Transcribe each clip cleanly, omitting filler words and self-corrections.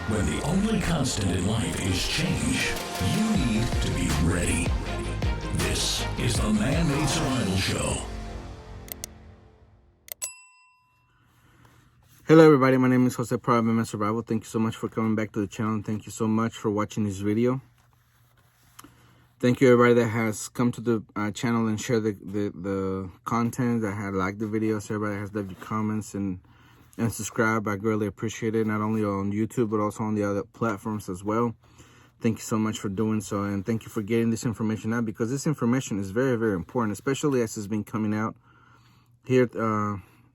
When the only constant in life is change, you need to be ready. This is the Man-Made Survival Show. Hello everybody, my name is Jose Pro of Man-Made Survival. Thank you so much for coming back to the channel. Thank you so much for watching this video. Thank you everybody that has come to the channel and shared the content, that had liked the videos, everybody has left your comments and subscribe. I greatly appreciate it, not only on YouTube but also on the other platforms as well. Thank you so much for doing so, and thank you for getting this information out, because this information is very, very important, especially as it's been coming out here,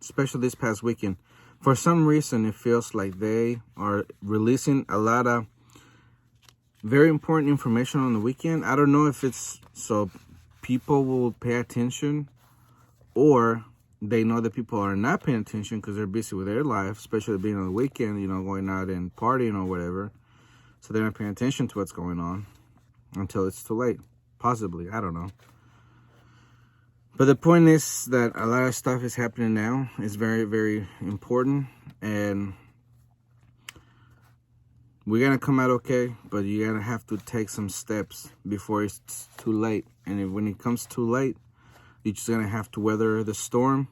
especially this past weekend. For some reason, it feels like they are releasing a lot of very important information on the weekend. I don't know if it's so people will pay attention, or they know that people are not paying attention because they're busy with their life, especially being on the weekend, you know, going out and partying or whatever. So they're not paying attention to what's going on until it's too late. Possibly, I don't know. But the point is that a lot of stuff is happening now. It's very, very important. And we're going to come out okay, but you're going to have to take some steps before it's too late. And when it comes too late, you're just going to have to weather the storm.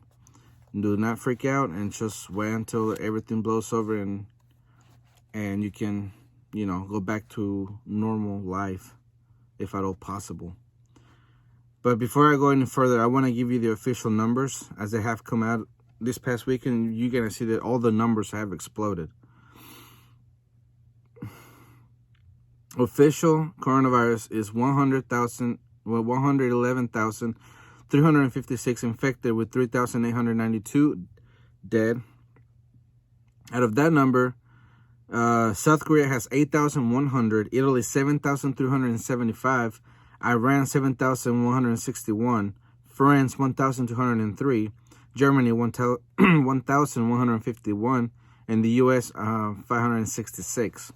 Do not freak out and just wait until everything blows over and you can, you know, go back to normal life, if at all possible. But before I go any further, I want to give you the official numbers as they have come out this past weekend. You're going to see that all the numbers have exploded. Official coronavirus is 111,356 infected with 3,892 dead. Out of that number, South Korea has 8,100, Italy 7,375, Iran 7,161, France 1,203, Germany 1,151, and the U.S. 566.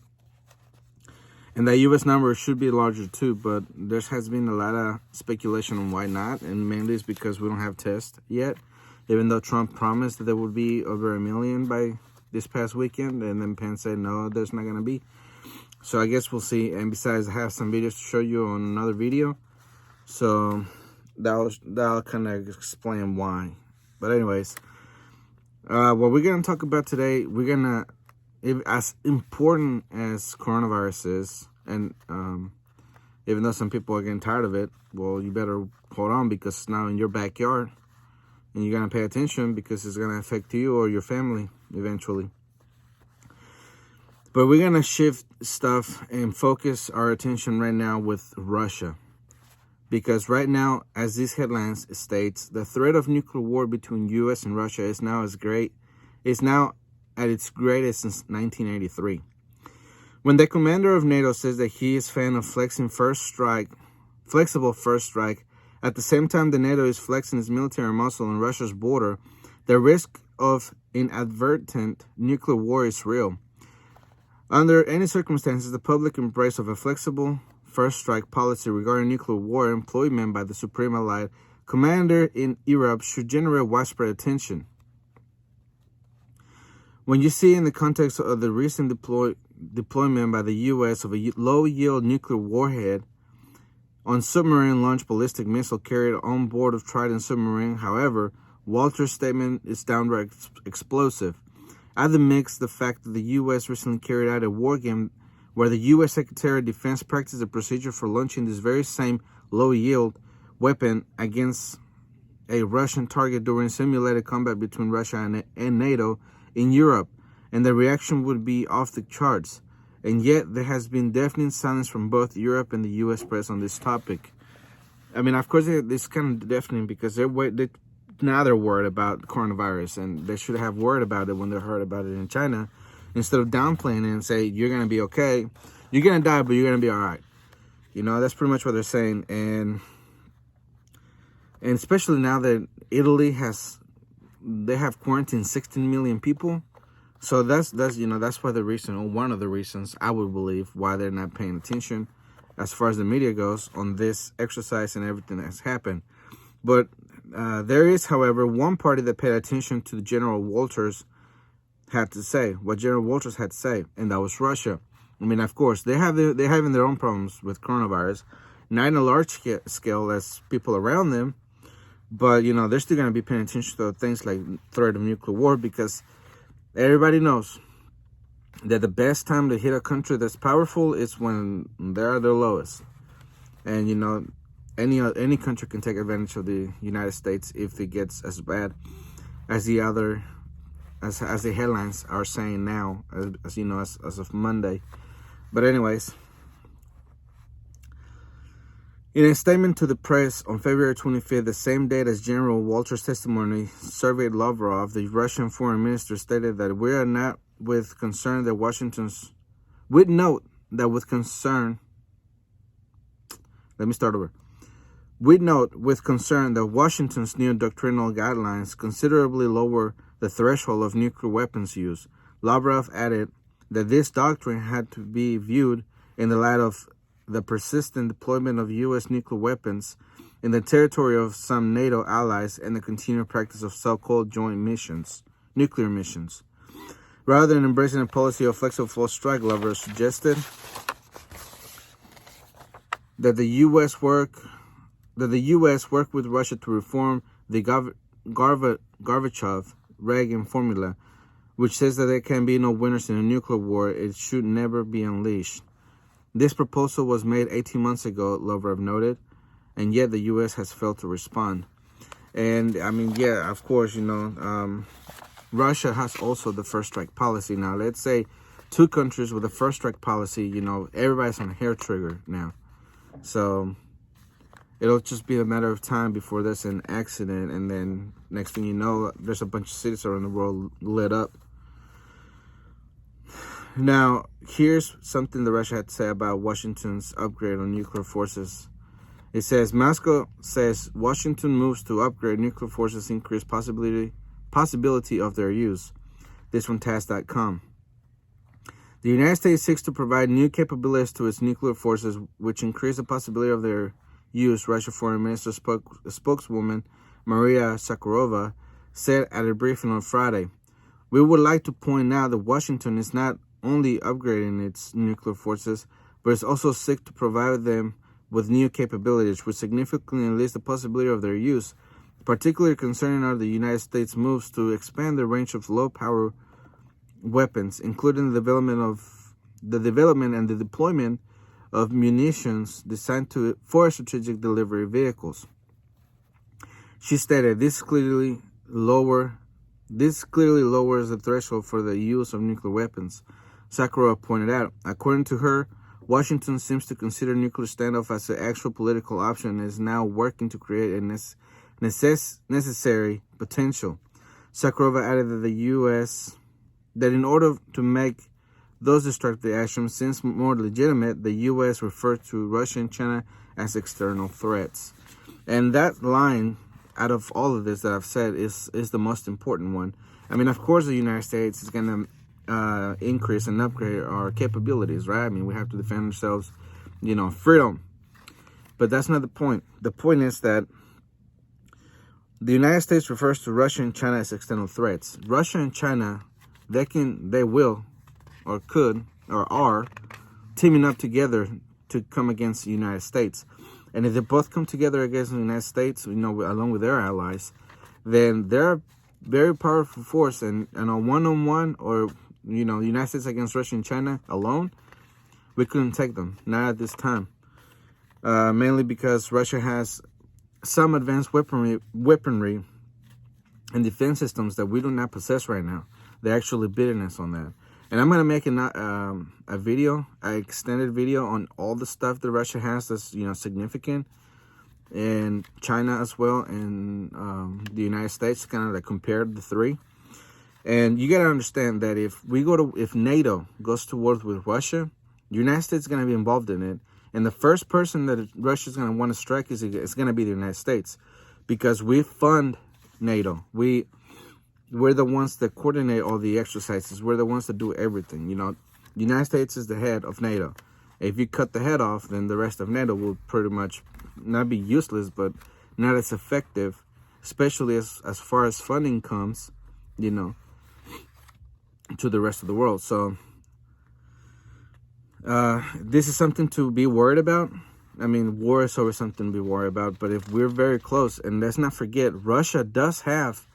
And the U.S. number should be larger too, but there has been a lot of speculation on why not, and mainly it's because we don't have tests yet, even though Trump promised that there would be over 1 million by this past weekend, and then Pence said no, there's not going to be. So I guess we'll see. And besides, I have some videos to show you on another video, so that'll kind of explain why. But anyways, what we're going to talk about today, we're going to, as important as coronavirus is, and even though some people are getting tired of it, well, you better hold on, because it's now in your backyard, and you're going to pay attention because it's going to affect you or your family eventually. But we're going to shift stuff and focus our attention right now with Russia. Because right now, as these headlines states, the threat of nuclear war between U.S. and Russia is now at its greatest since 1983. When the commander of NATO says that he is a fan of flexible first strike, at the same time the NATO is flexing its military muscle on Russia's border, the risk of inadvertent nuclear war is real. Under any circumstances, the public embrace of a flexible first strike policy regarding nuclear war employment by the Supreme Allied Commander in Europe should generate widespread attention. When you see in the context of the recent deployment by the U.S. of a low-yield nuclear warhead on submarine-launched ballistic missile carried on board of Trident submarine, however, Walter's statement is downright explosive. Add the mix the fact that the U.S. recently carried out a war game where the U.S. Secretary of Defense practiced a procedure for launching this very same low-yield weapon against a Russian target during simulated combat between Russia and NATO in Europe, and the reaction would be off the charts. And yet, there has been deafening silence from both Europe and the U.S. press on this topic. I mean, of course, it's kind of deafening because now they're worried about coronavirus, and they should have worried about it when they heard about it in China, instead of downplaying it and say, you're going to be okay. You're going to die, but you're going to be all right. You know, that's pretty much what they're saying. And especially now that Italy they have quarantined 16 million people. So that's why the reason, or one of the reasons, I would believe, why they're not paying attention as far as the media goes on this exercise and everything that's happened. But there is, however, one party that paid attention to General Walter's had to say, what General Walters had to say, and that was Russia. I mean, of course, they're having their own problems with coronavirus, not in a large scale as people around them, but, you know, they're still going to be paying attention to things like threat of nuclear war, because everybody knows that the best time to hit a country that's powerful is when they're at their lowest. And, you know, any country can take advantage of the United States if it gets as bad as the headlines are saying now, as you know, as of Monday. But anyways, in a statement to the press on February 25th, the same date as General Walters' testimony surveyed Lavrov, the Russian foreign minister stated that we are not with concern that Washington's... We'd note that with concern... Let me start over. We note with concern that Washington's new doctrinal guidelines considerably lower the threshold of nuclear weapons use. Lavrov added that this doctrine had to be viewed in the light of the persistent deployment of U.S. nuclear weapons in the territory of some NATO allies and the continued practice of so-called joint missions, nuclear missions. Rather than embracing a policy of flexible force strike, Lavrov suggested that the U.S. work with Russia to reform the Gorbachev-Reagan formula, which says that there can be no winners in a nuclear war. It should never be unleashed. This proposal was made 18 months ago, Lavrov noted, and yet the U.S. has failed to respond. And, I mean, yeah, of course, you know, Russia has also the first strike policy. Now, let's say two countries with a first strike policy, you know, everybody's on a hair trigger now. So it'll just be a matter of time before there's an accident, and then next thing you know, there's a bunch of cities around the world lit up. Now, here's something that Russia had to say about Washington's upgrade on nuclear forces. It says, Moscow says Washington moves to upgrade nuclear forces increase possibility of their use. This from TASS.com. The United States seeks to provide new capabilities to its nuclear forces, which increase the possibility of their use, Russia Foreign Minister spokeswoman Maria Zakharova said at a briefing on Friday. We would like to point out that Washington is not only upgrading its nuclear forces, but is also seek to provide them with new capabilities, which significantly enlist the possibility of their use. Particularly concerning are the United States moves to expand the range of low-power weapons, including the development and the deployment of munitions designed for strategic delivery vehicles. She stated, this clearly lowers the threshold for the use of nuclear weapons. Sakharov pointed out, according to her, Washington seems to consider nuclear standoff as an actual political option and is now working to create a necessary potential. Sakharova added that in order to make those destructive actions seem more legitimate, the U.S. referred to Russia and China as external threats. And that line, out of all of this that I've said, is the most important one. I mean, of course, the United States is going to increase and upgrade our capabilities, right? I mean, we have to defend ourselves, you know, freedom. But that's not the point. The point is that the United States refers to Russia and China as external threats. Russia and China, they will, or could, or are teaming up together to come against the United States. And if they both come together against the United States, you know, along with their allies, then they're a very powerful force. And on a one-on-one, or, you know, the United States against Russia and China alone, we couldn't take them, not at this time. Mainly because Russia has some advanced weaponry and defense systems that we do not possess right now. They're actually beating us on that. And I'm going to make a video, an extended video on all the stuff that Russia has that's, you know, significant, and China as well, and the United States, kind of like compare the three. And you got to understand that if NATO goes to war with Russia, the United States is going to be involved in it. And the first person that Russia's going to want to strike is going to be the United States, because we fund NATO. We're the ones that coordinate all the exercises. We're the ones that do everything. You know, the United States is the head of NATO. If you cut the head off, then the rest of NATO will pretty much not be useless, but not as effective, especially as far as funding comes, you know. to the rest of the world. So this is something to be worried about. I mean, war is always something to be worried about, but if we're very close, and let's not forget, Russia does have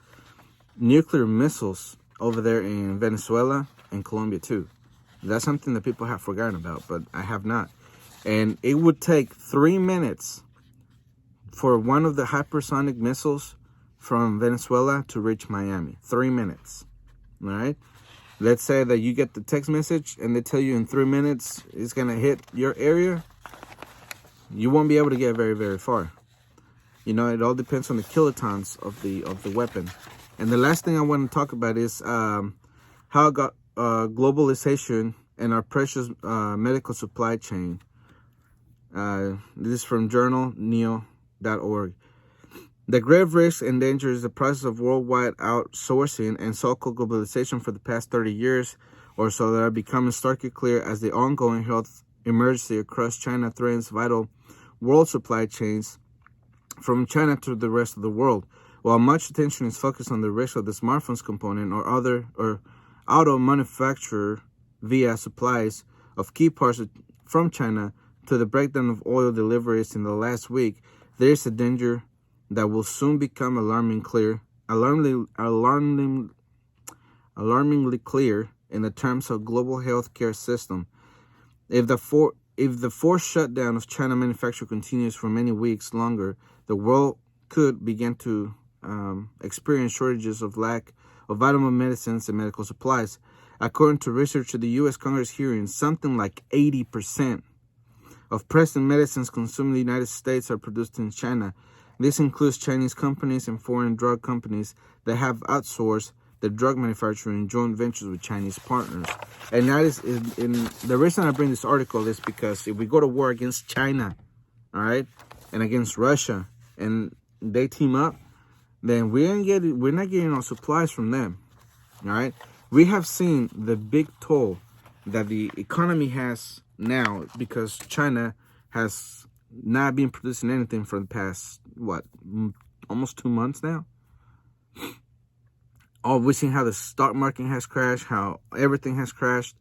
nuclear missiles over there in Venezuela and Colombia too. That's something that people have forgotten about, but I have not. And it would take 3 minutes for one of the hypersonic missiles from Venezuela to reach Miami. 3 minutes. All right? Let's say that you get the text message and they tell you in 3 minutes it's going to hit your area. You won't be able to get very, very far. You know, it all depends on the kilotons of the weapon. And the last thing I want to talk about is how globalization and our precious medical supply chain. This is from journalneo.org. The grave risk and danger is the process of worldwide outsourcing and so-called globalization for the past 30 years or so that are becoming starkly clear as the ongoing health emergency across China threatens vital world supply chains from China to the rest of the world. While much attention is focused on the risk of the smartphones component or auto manufacturer via supplies of key parts from China to the breakdown of oil deliveries in the last week, there is a danger that will soon become alarmingly clear in the terms of global healthcare system. If the forced shutdown of China manufacturing continues for many weeks longer, the world could begin to experience shortages of lack of vitamin medicines and medical supplies. According to research at the U.S. Congress hearing, something like 80% of present medicines consumed in the United States are produced in China. This includes Chinese companies and foreign drug companies that have outsourced the drug manufacturing in joint ventures with Chinese partners. And that is, the reason I bring this article is because if we go to war against China, all right, and against Russia, and they team up, then we're not getting our supplies from them, all right? We have seen the big toll that the economy has now because China has not been producing anything for the past, almost 2 months now. Oh, we've seen how the stock market has crashed, how everything has crashed.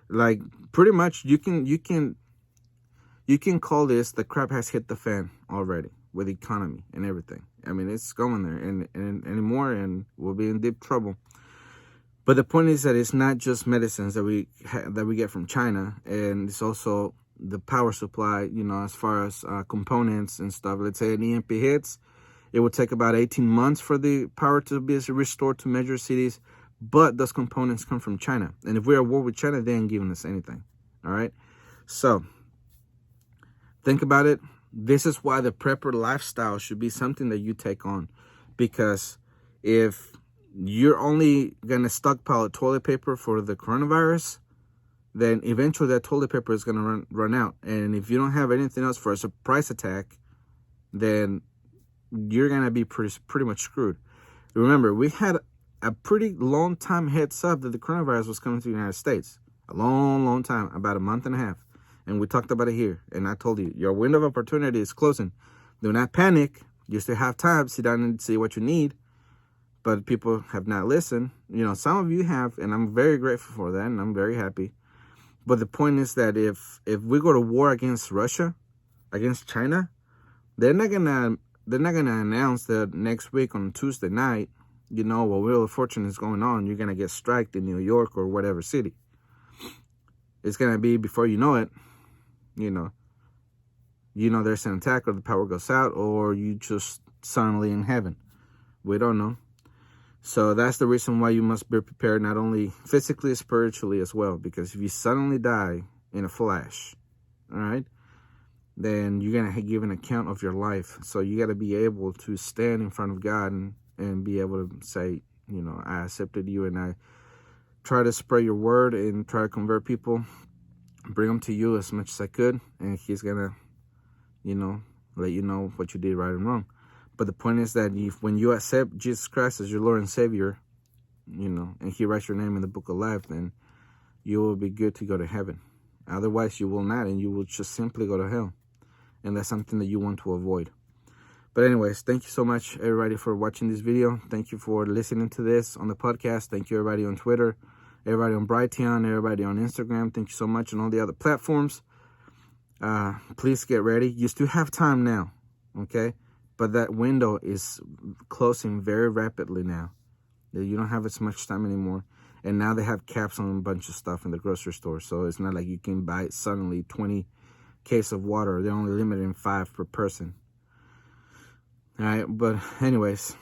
Like, pretty much you can call this the crap has hit the fan already with the economy and everything. I mean, it's going there and anymore, and we'll be in deep trouble. But the point is that it's not just medicines that we get from China, and it's also the power supply, you know, as far as components and stuff. Let's say an EMP hits, it will take about 18 months for the power to be restored to major cities, but those components come from China. And if we're at war with China, they ain't giving us anything, all right? So, think about it. This is why the prepper lifestyle should be something that you take on. Because if you're only going to stockpile toilet paper for the coronavirus, then eventually that toilet paper is going to run out. And if you don't have anything else for a surprise attack, then you're going to be pretty much screwed. Remember, we had a pretty long time heads up that the coronavirus was coming to the United States. A long time, about a month and a half. And we talked about it here. And I told you, your window of opportunity is closing. Do not panic. You still have time. Sit down and see what you need. But people have not listened. You know, some of you have, and I'm very grateful for that, and I'm very happy. But the point is that if we go to war against Russia, against China, they're not gonna announce that next week on Tuesday night, you know, while Wheel of Fortune is going on, you're gonna get striked in New York or whatever city. It's gonna be before you know it, you know there's an attack or the power goes out or you just suddenly in heaven. We don't know. So that's the reason why you must be prepared, not only physically, spiritually as well. Because if you suddenly die in a flash, all right, then you're going to give an account of your life. So you got to be able to stand in front of God and be able to say, you know, I accepted you, and I try to spread your word and try to convert people, bring them to you as much as I could. And He's going to, you know, let you know what you did right and wrong. But the point is that when you accept Jesus Christ as your Lord and Savior, you know, and He writes your name in the book of life, then you will be good to go to heaven. Otherwise, you will not, and you will just simply go to hell. And that's something that you want to avoid. But anyways, thank you so much, everybody, for watching this video. Thank you for listening to this on the podcast. Thank you, everybody, on Twitter Everybody on Brighteon, everybody on Instagram, thank you so much, and all the other platforms. Please get ready. You still have time now, okay? But that window is closing very rapidly now. You don't have as much time anymore. And now they have caps on a bunch of stuff in the grocery store. So it's not like you can buy suddenly 20 cases of water. They're only limiting 5 per person. All right, but anyways,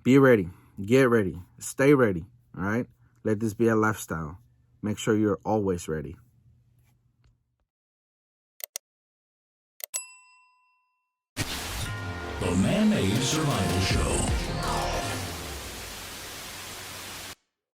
be ready. Get ready. Stay ready. All right? Let this be a lifestyle. Make sure you're always ready. The Man-Made Survival Show.